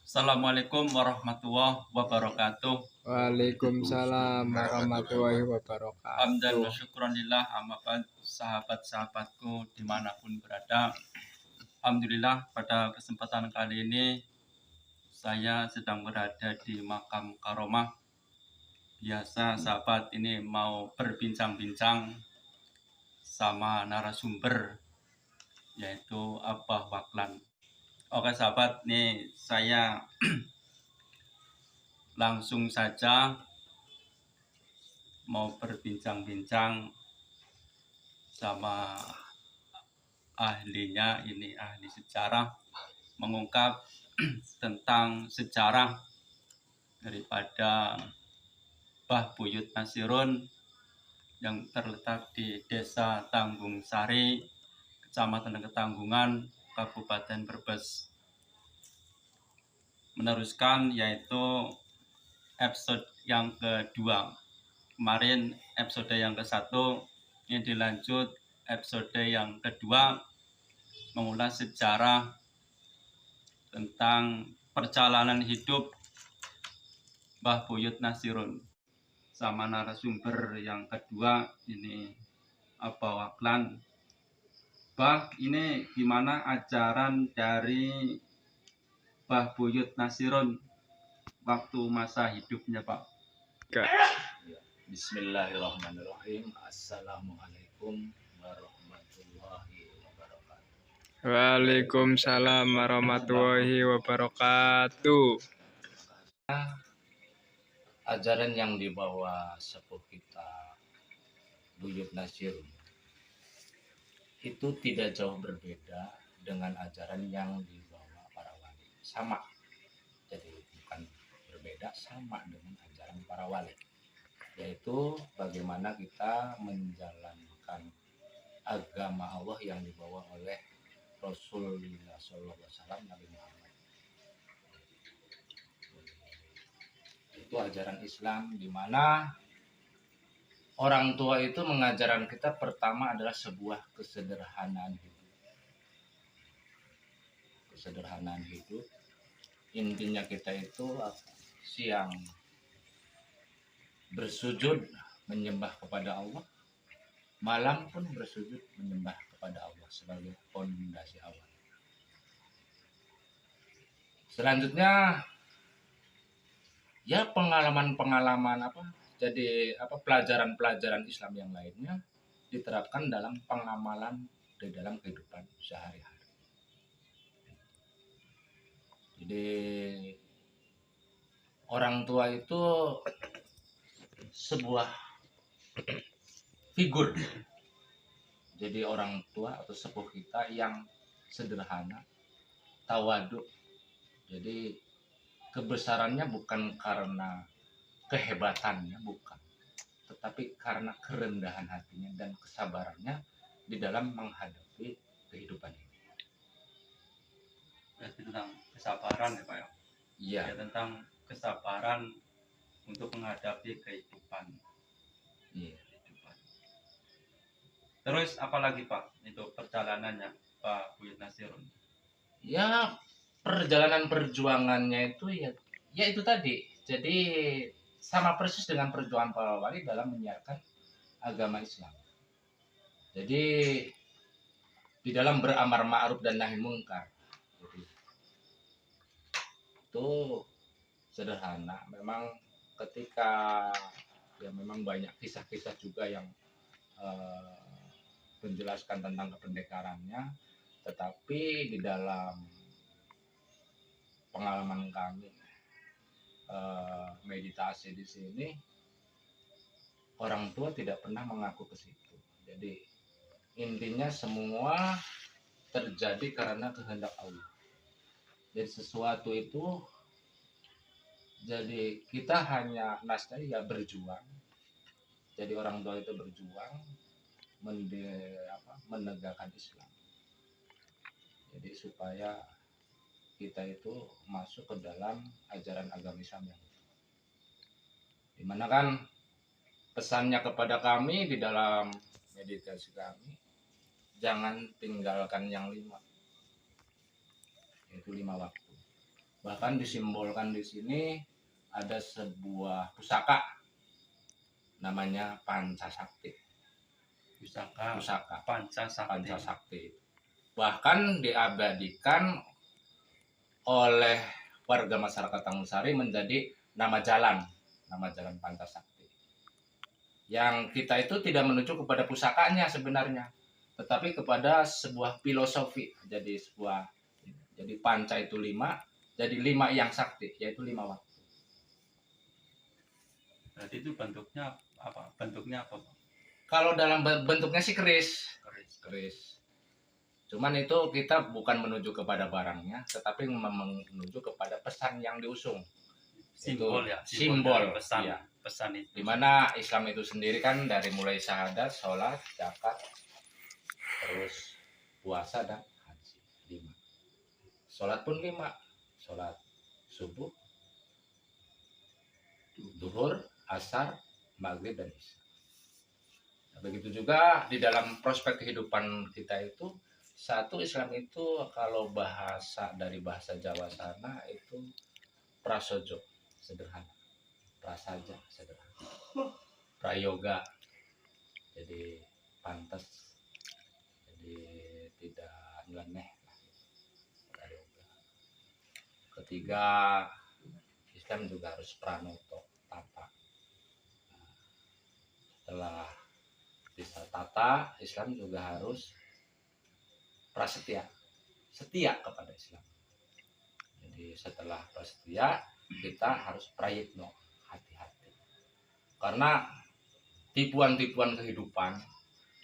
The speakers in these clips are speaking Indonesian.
Assalamualaikum warahmatullahi wabarakatuh. Waalaikumsalam warahmatullahi Hamdan wabarakatuh. wa syukran lillah, amma ba'd. Sahabat-sahabatku dimanapun berada, alhamdulillah pada kesempatan kali ini saya sedang berada di makam Karomah. Biasa sahabat ini mau berbincang-bincang sama narasumber, yaitu Abah Waklan. Oke sahabat, nih saya langsung saja mau berbincang-bincang sama ahlinya. Ini ahli sejarah, mengungkap tentang sejarah daripada Mbah Buyut Nasirun yang terletak di Desa Tanggung Sari, Kecamatan Ketanggungan, Kabupaten Brebes. Meneruskan yaitu episode yang kedua. Kemarin episode yang ke-1, ini dilanjut episode yang kedua, mengulas sejarah tentang perjalanan hidup Mbah Buyut Nasirun. Sama narasumber yang kedua ini Abah Waklan. Bah, ini gimana ajaran dari Mbah Buyut Nasirun waktu masa hidupnya, Pak? Bismillahirrahmanirrahim. Assalamualaikum warahmatullahi wabarakatuh. Waalaikumsalam warahmatullahi wabarakatuh. Ajaran yang dibawa sepuh kita Buyut Nasirun itu tidak jauh berbeda dengan ajaran yang dibawa para wali. Sama. Jadi bukan berbeda, sama dengan ajaran para wali. Yaitu bagaimana kita menjalankan agama Allah yang dibawa oleh Rasulullah SAW, Nabi Muhammad. Itu ajaran Islam, di mana orang tua itu mengajarkan kita pertama adalah sebuah kesederhanaan hidup. Kesederhanaan hidup, intinya kita itu siang bersujud menyembah kepada Allah, malam pun bersujud menyembah kepada Allah sebagai fondasi awal. Selanjutnya ya pengalaman-pengalaman pelajaran-pelajaran Islam yang lainnya diterapkan dalam pengamalan di dalam kehidupan sehari-hari. Jadi orang tua itu sebuah figur. Jadi orang tua atau sepuh kita yang sederhana, tawadhu. Jadi kebesarannya bukan karena kehebatannya, bukan, tetapi karena kerendahan hatinya dan kesabarannya di dalam menghadapi kehidupan ini. Berarti tentang kesabaran ya, Pak ya? Iya. Ya, tentang kesabaran untuk menghadapi kehidupan. Iya. Terus apalagi Pak itu perjalanannya Pak Buyut Nasirun? Ya, perjalanan perjuangannya itu ya itu tadi. Jadi sama persis dengan perjuangan para wali dalam menyiarkan agama Islam. Jadi di dalam beramar ma'ruf dan nahi mungkar. Jadi, itu sederhana. Memang ketika ya memang banyak kisah-kisah juga yang menjelaskan tentang kependekarannya, tetapi di dalam pengalaman kami meditasi di sini, orang tua tidak pernah mengaku ke situ. Jadi intinya semua terjadi karena kehendak Allah. Jadi sesuatu itu, jadi kita hanya nasdaq ya berjuang. Jadi orang tua itu berjuang menegakkan Islam. Jadi supaya kita itu masuk ke dalam ajaran agama Islam yang itu. Dimana kan pesannya kepada kami di dalam meditasi kami, jangan tinggalkan yang 5, yaitu 5 waktu. Bahkan disimbolkan di sini ada sebuah pusaka namanya Pancasakti. Pusaka Pusaka Pancasakti. Pancasakti. Bahkan diabadikan oleh warga masyarakat Tanggulsari menjadi nama jalan Pancasakti. Yang kita itu tidak menuju kepada pusakanya sebenarnya, tetapi kepada sebuah filosofi. Jadi panca itu 5, jadi 5 yang sakti, yaitu 5 waktu. Berarti itu bentuknya apa? Bentuknya apa, Pak? Kalau dalam bentuknya sih keris. Keris. Cuman itu kita bukan menuju kepada barangnya, tetapi menuju kepada pesan yang diusung. Simbol Itu ya. simbol, dari pesan. iya. Pesan itu. Dimana Islam itu sendiri kan dari mulai syahadat, sholat, zakat, terus puasa dan haji 5. Sholat pun 5. Sholat subuh, duhur, asar, maghrib dan isya. Nah, begitu juga di dalam prospek kehidupan kita itu, satu Islam itu kalau dari bahasa Jawa sana itu prasojo, sederhana. Prasaja, sederhana. Prayoga, jadi pantas, jadi tidak nyeleneh. Prayoga. Ketiga, Islam juga harus pranoto, tata. Nah, setelah bisa tata, Islam juga harus prasetya, setia kepada Islam. Jadi setelah prasetya, kita harus prayitno, hati-hati. Karena tipuan-tipuan kehidupan,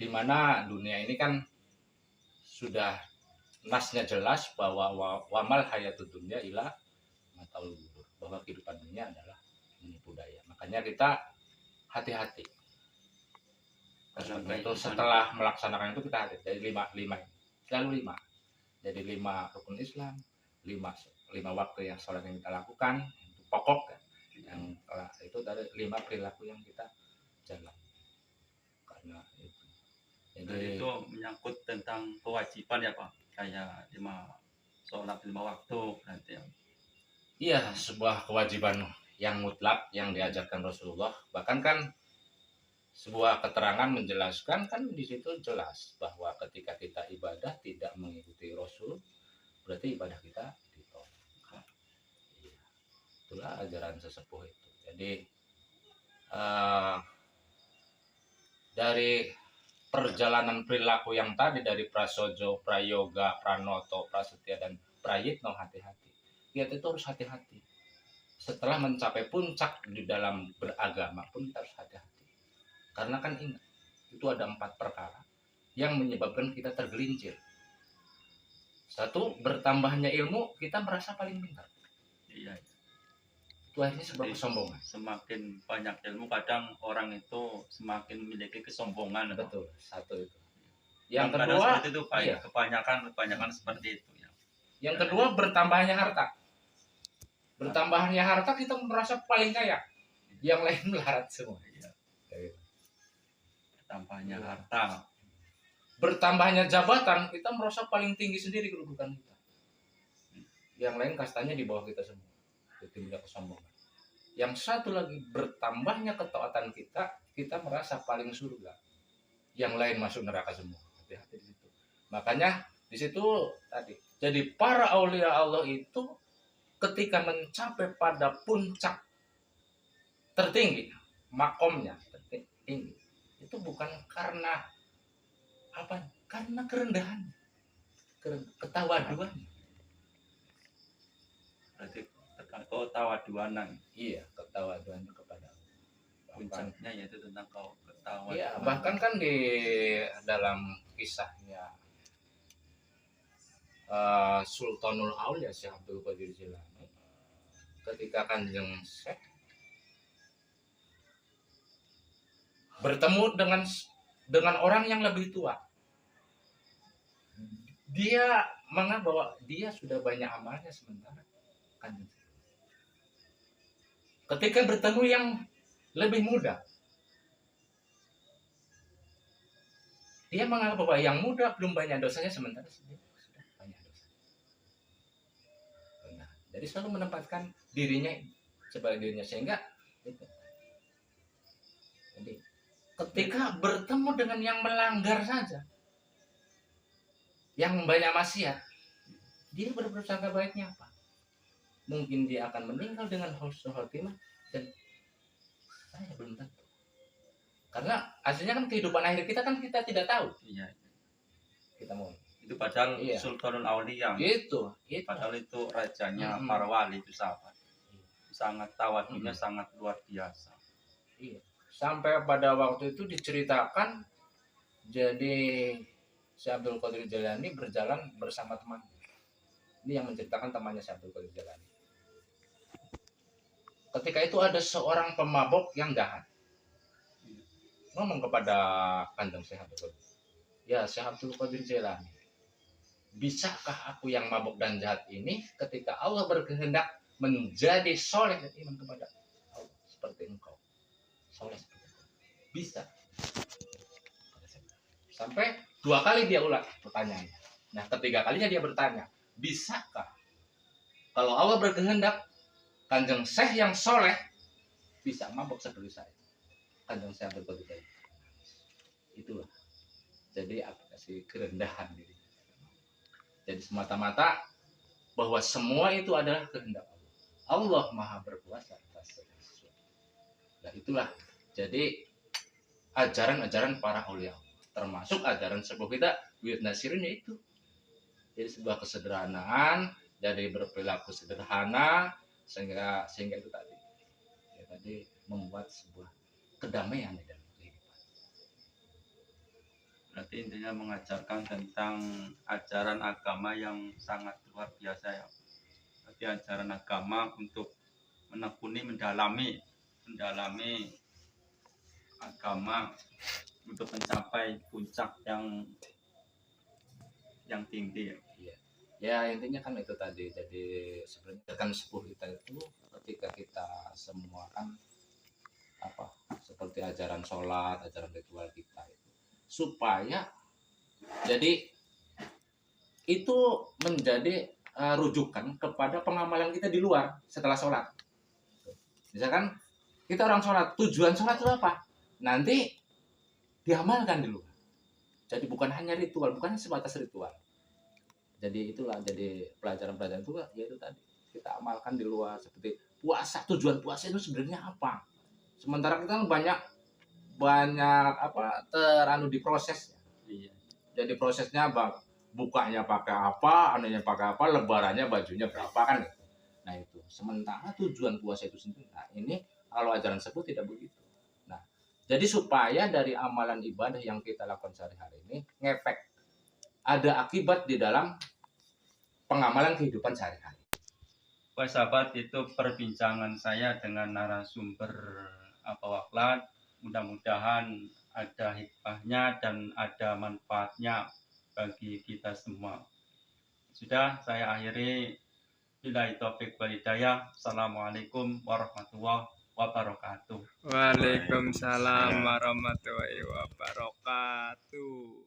di mana dunia ini kan sudah nasnya jelas bahwa wamal hayatud dunya ila mataul ghurur, bahwa kehidupan dunia adalah menipu daya. Makanya kita hati-hati. Karena itu setelah melaksanakan itu kita hati. Jadi 5 ini. Selalu 5. Jadi 5 rukun Islam, 5 waktu yang sholat yang kita lakukan, itu pokok kan. Yang itu dari 5 perilaku yang kita jalan. Karena itu. Jadi itu menyangkut tentang kewajiban ya, Pak. Kayak 5 sholat 5 waktu berarti ya. Iya, sebuah kewajiban yang mutlak yang diajarkan Rasulullah. Bahkan kan sebuah keterangan menjelaskan kan di situ jelas bahwa ketika kita ibadah tidak mengikuti Rasul, berarti ibadah kita ditolak. Iya. Itulah ajaran sesepuh itu. Jadi dari perjalanan perilaku yang tadi dari prasojo, prayoga, pranoto, prasetya dan prayitno, hati-hati. Kita itu harus hati-hati. Setelah mencapai puncak di dalam beragama pun kita harus hati-hati. Karena kan ingat, itu ada 4 perkara yang menyebabkan kita tergelincir. 1, bertambahnya ilmu, kita merasa paling pintar. Iya. Itu akhirnya sebuah kesombongan. Semakin banyak ilmu, kadang orang itu semakin memiliki kesombongan. Betul, 1 itu. Yang kadang kedua, seperti itu, Pak, iya. kebanyakan seperti itu. Ya. Yang kedua, bertambahnya harta. Bertambahnya harta, kita merasa paling kaya. Yang lain melarat semua. Iya. Bertambahnya harta. Bertambahnya jabatan, kita merasa paling tinggi sendiri kedudukan kita. Yang lain kastanya di bawah kita semua. Itu tidak kesombongan. Yang satu lagi, bertambahnya ketaatan kita merasa paling surga. Yang lain masuk neraka semua. Hati-hati di situ. Makanya di situ tadi. Jadi para aulia Allah itu ketika mencapai pada puncak tertinggi, makomnya tertinggi, itu bukan karena apa? Karena kerendahan, ketawaduan. Berarti ketawaduanan. Iya, ketawaduannya kepada Allah. Puncaknya yaitu tentang ketawaduan. Iya, bahkan kan di dalam kisahnya Sultanul Aulia Syekh Abdul Qadir Jilani, ketika Kanjeng Syekh bertemu dengan orang yang lebih tua, dia menganggap bahwa dia sudah banyak amalnya, sementara Kanjeng Syekh ketika bertemu yang lebih muda, dia menganggap bahwa yang muda belum banyak dosanya, sementara dia sudah banyak dosa. Nah, Jadi selalu menempatkan dirinya sebagai dirinya, sehingga itu. Jadi ketika bertemu dengan yang melanggar saja, yang banyak maksiat, dia berprasangka baiknya apa? Mungkin dia akan meninggal dengan husnul khotimah, dan saya belum tentu. Karena aslinya kan kehidupan akhir kita kan kita tidak tahu. Iya. Kita mau Itu padahal Iya. Sultanul Aulia. itu. Padahal itu rajanya Mm-mm. para wali, itu sahabat. Iya. Sangat tawadhunya Mm-mm. sangat luar biasa. Iya. Sampai pada waktu itu diceritakan, jadi Syekh Abdul Qadir Jailani berjalan bersama teman. Ini yang menceritakan temannya Syekh Abdul Qadir Jailani. Ketika itu ada seorang pemabok yang jahat. Ngomong kepada Kanjeng Syekh Abdul Qadir, "Ya Syekh Abdul Qadir Jailani, bisakah aku yang mabuk dan jahat ini ketika Allah berkehendak menjadi soleh dan iman kepada Allah seperti engkau? Soleh seperti engkau. Bisa?" Sampai 2 kali dia ulang pertanyaannya. Nah, ketiga kalinya dia bertanya, bisakah kalau Allah berkehendak Kanjeng Syekh yang soleh bisa mabuk seperti saya? Kanjeng Syekh Abdul Qadir Jailani. Itulah. Jadi aplikasi kerendahan diri. Jadi semata-mata bahwa semua itu adalah kehendak Allah. Allah Maha berkuasa atas segala sesuatu. Nah, itulah. Jadi ajaran-ajaran para aulia, termasuk ajaran sepuh kita Wirid Nasirin, itu. Jadi sebuah kesederhanaan, dari berperilaku sederhana sehingga itu tadi. Ya, tadi membuat sebuah kedamaian di dalam kehidupan. Berarti intinya mengajarkan tentang ajaran agama yang sangat luar biasa ya. Berarti ajaran agama untuk menekuni, mendalami agama untuk mencapai puncak yang tinggi ya. Ya, intinya kan itu tadi. Jadi sebenarnya kan sepuh kita itu ketika kita semua kan seperti ajaran sholat, ajaran ritual kita itu, supaya jadi itu menjadi rujukan kepada pengamalan kita di luar setelah sholat. Misalkan kita orang sholat, tujuan sholat itu apa? Nanti diamalkan di luar. Jadi bukan hanya ritual, bukan sebatas ritual. Jadi itulah, jadi pelajaran-pelajaran itu ya itu tadi kita amalkan di luar, seperti puasa. Tujuan puasa itu sebenarnya apa? Sementara kita banyak teranu di proses. Iya. Jadi prosesnya bukanya pakai apa, anunya pakai apa, lebarannya bajunya berapa kan? Nah itu. Sementara tujuan puasa itu sendiri. Nah ini kalau ajaran sepuh tidak begitu. Nah jadi supaya dari amalan ibadah yang kita lakukan sehari-hari ini ngefek, ada akibat di dalam pengamalan kehidupan sehari-hari. Baik sahabat, itu perbincangan saya dengan narasumber Waklat. Mudah-mudahan ada hikmahnya dan ada manfaatnya bagi kita semua. Sudah saya akhiri. Billahi taufiq wal hidayah. Assalamualaikum warahmatullahi wabarakatuh. Waalaikumsalam warahmatullahi wabarakatuh.